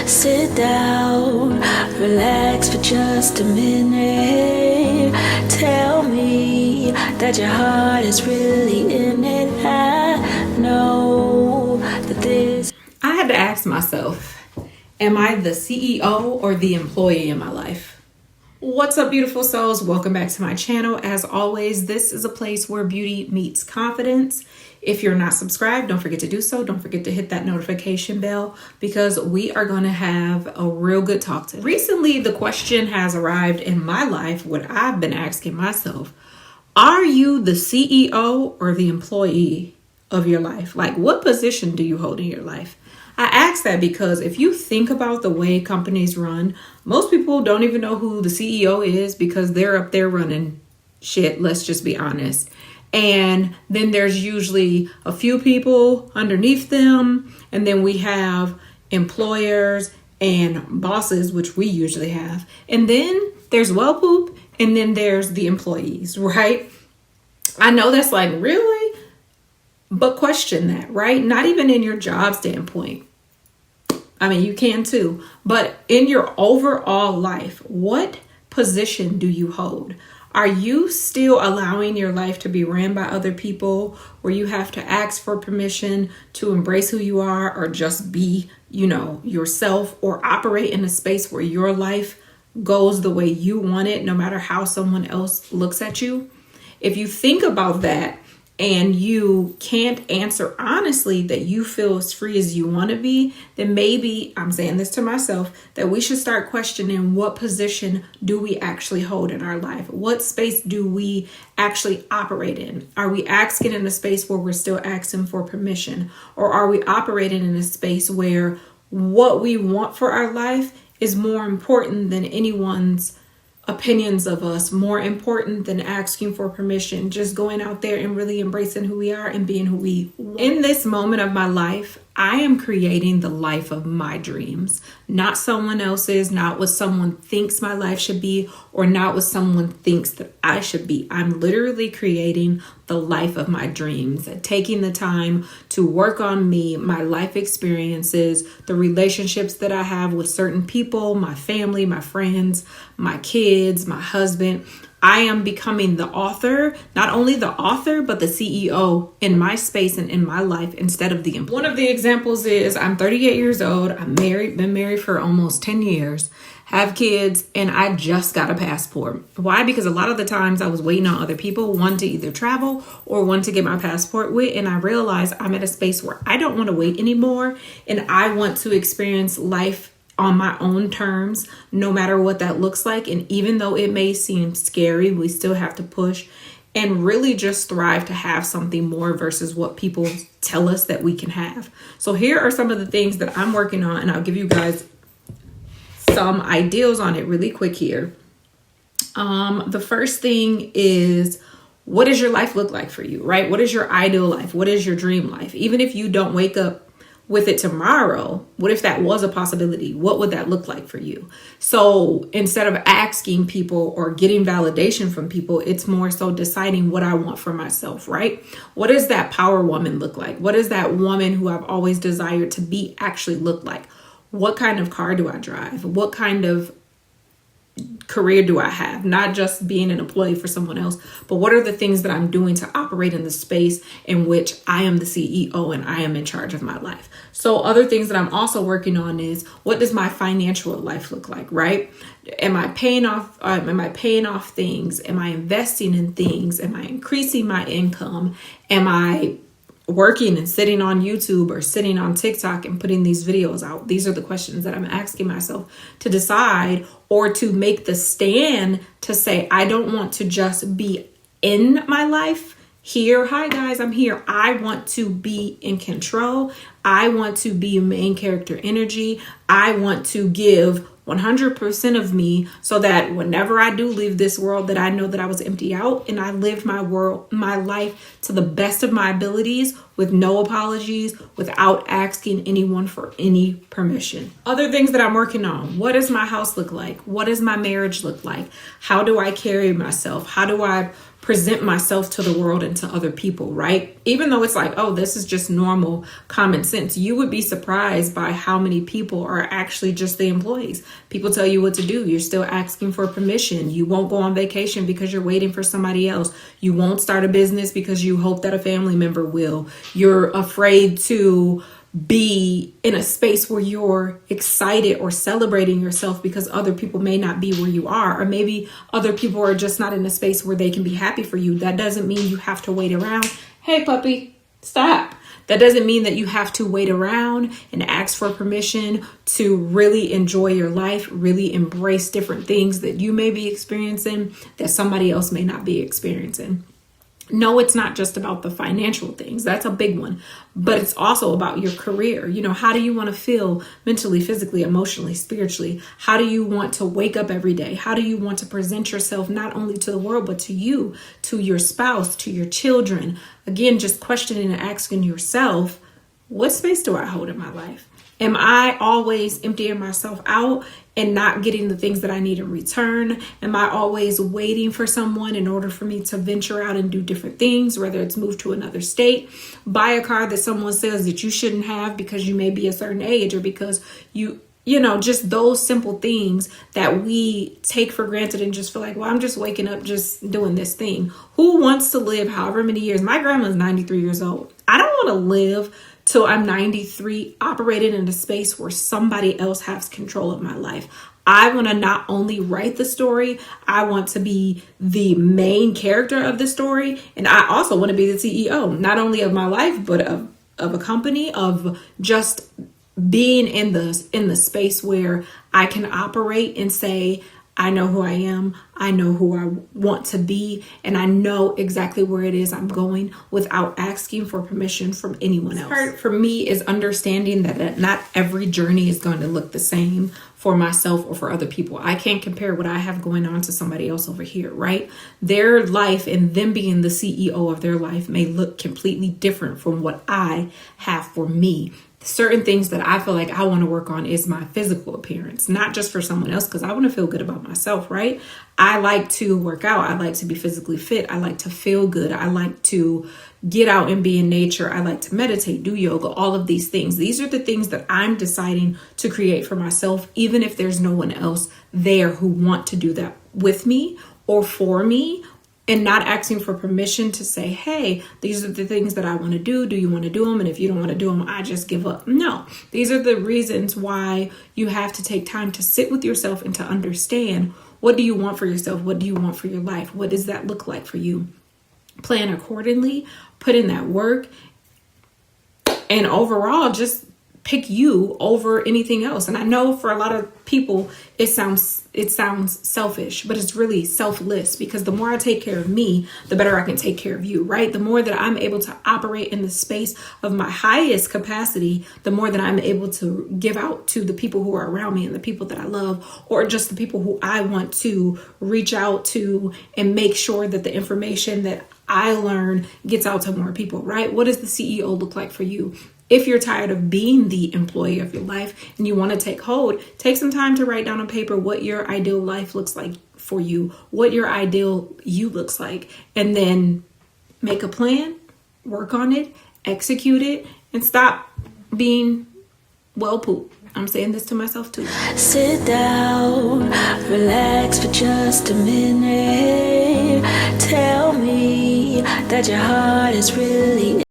Sit down, relax for just a minute. Tell me that your heart is really in it. I know that this. I had to ask myself, am I the CEO or the employee in my life? What's up, beautiful souls? Welcome back to my channel. As always, this is a place where beauty meets confidence. If you're not subscribed, don't forget to do so. Don't forget to hit that notification bell because we are going to have a real good talk today. Recently, the question has arrived in my life, what I've been asking myself: are you the CEO or the employee of your life? Like, what position do you hold in your life? I ask that because if you think about the way companies run, most people don't even know who the CEO is because they're up there running shit. Let's just be honest. And then there's usually a few people underneath them. And then we have employers and bosses, which we usually have. And then there's well poop. And then there's the employees, right? I know that's like, really? But question that, right? Not even in your job standpoint. I mean, you can too. But in your overall life, what position do you hold? Are you still allowing your life to be ran by other people where you have to ask for permission to embrace who you are or just be, yourself, or operate in a space where your life goes the way you want it, no matter how someone else looks at you? If you think about that and you can't answer honestly that you feel as free as you want to be, then maybe, I'm saying this to myself, that we should start questioning what position do we actually hold in our life? What space do we actually operate in? Are we asking in a space where we're still asking for permission? Or are we operating in a space where what we want for our life is more important than anyone's opinions of us, more important than asking for permission, just going out there and really embracing who we are and being who we want? In this moment of my life, I am creating the life of my dreams, not someone else's, not what someone thinks my life should be, or not what someone thinks that I should be. I'm literally creating the life of my dreams, taking the time to work on me, my life experiences, the relationships that I have with certain people, my family, my friends, my kids, my husband. I am becoming the author, not only the author, but the CEO in my space and in my life instead of the employee. One of the examples is I'm 38 years old. I'm married, been married for almost 10 years, have kids, and I just got a passport. Why? Because a lot of the times I was waiting on other people, one to either travel or one to get my passport with. And I realized I'm at a space where I don't want to wait anymore. And I want to experience life on my own terms, no matter what that looks like. And even though it may seem scary, we still have to push and really just thrive to have something more versus what people tell us that we can have. So here are some of the things that I'm working on, and I'll give you guys some ideas on it really quick here. The first thing is, what does your life look like for you, right? What is your ideal life? What is your dream life? Even if you don't wake up with it tomorrow, what if that was a possibility? What would that look like for you? So instead of asking people or getting validation from people, it's more so deciding what I want for myself, right? What does that power woman look like? What does that woman who I've always desired to be actually look like? What kind of car do I drive? What kind of career do I have? Not just being an employee for someone else, but what are the things that I'm doing to operate in the space in which I am the CEO and I am in charge of my life? So other things that I'm also working on is, what does my financial life look like, right? Am I paying off things? Am I investing in things? Am I increasing my income? Am I working and sitting on YouTube or sitting on TikTok and putting these videos out? These are the questions that I'm asking myself to decide, or to make the stand to say, I don't want to just be in my life here. Hi guys, I'm here. I want to be in control. I want to be main character energy. I want to give 100% of me so that whenever I do leave this world, that I know that I was empty out and I lived my life to the best of my abilities with no apologies, without asking anyone for any permission. Other things that I'm working on: what does my house look like? What does my marriage look like? How do I carry myself? How do I present myself to the world and to other people, right? Even though it's like, oh, this is just normal common sense, you would be surprised by how many people are actually just the employees. People tell you what to do. You're still asking for permission. You won't go on vacation because you're waiting for somebody else. You won't start a business because you hope that a family member will. You're afraid to be in a space where you're excited or celebrating yourself because other people may not be where you are, or maybe other people are just not in a space where they can be happy for you. That doesn't mean you have to wait around. Hey, puppy, stop. That doesn't mean that you have to wait around and ask for permission to really enjoy your life, really embrace different things that you may be experiencing that somebody else may not be experiencing. No, it's not just about the financial things. That's a big one, but it's also about your career. You know, how do you want to feel mentally, physically, emotionally, spiritually? How do you want to wake up every day? How do you want to present yourself not only to the world, but to you, to your spouse, to your children? Again, just questioning and asking yourself, what space do I hold in my life? Am I always emptying myself out and not getting the things that I need in return? Am I always waiting for someone in order for me to venture out and do different things, whether it's move to another state, buy a car that someone says that you shouldn't have because you may be a certain age, or because you know, just those simple things that we take for granted and just feel like, well, I'm just waking up, just doing this thing. Who wants to live however many years? My grandma's 93 years old. I don't want to live till I'm 93 operating in a space where somebody else has control of my life. I want to not only write the story, I want to be the main character of the story. And I also want to be the CEO, not only of my life, but of a company, of just being in the space where I can operate and say, I know who I am, I know who I want to be, and I know exactly where it is I'm going without asking for permission from anyone else. Part for me is understanding that not every journey is going to look the same for myself or for other people. I can't compare what I have going on to somebody else over here, right? Their life and them being the CEO of their life may look completely different from what I have for me. Certain things that I feel like I want to work on is my physical appearance, not just for someone else, because I want to feel good about myself, right? I like to work out. I like to be physically fit. I like to feel good. I like to get out and be in nature. I like to meditate, do yoga, all of these things. These are the things that I'm deciding to create for myself, even if there's no one else there who want to do that with me or for me. And not asking for permission to say, hey, these are the things that I want to do. Do you want to do them? And if you don't want to do them, I just give up. No, these are the reasons why you have to take time to sit with yourself and to understand, what do you want for yourself? What do you want for your life? What does that look like for you? Plan accordingly, put in that work, and overall just pick you over anything else. And I know for a lot of people it sounds selfish, but it's really selfless, because the more I take care of me, the better I can take care of you, right? The more that I'm able to operate in the space of my highest capacity, the more that I'm able to give out to the people who are around me and the people that I love, or just the people who I want to reach out to and make sure that the information that I learn gets out to more people, right? What does the CEO look like for you? If you're tired of being the employee of your life and you want to take hold, take some time to write down on paper what your ideal life looks like for you, what your ideal you looks like, and then make a plan, work on it, execute it, and stop being well poop. I'm saying this to myself too. Sit down, relax for just a minute. Tell me that your heart is really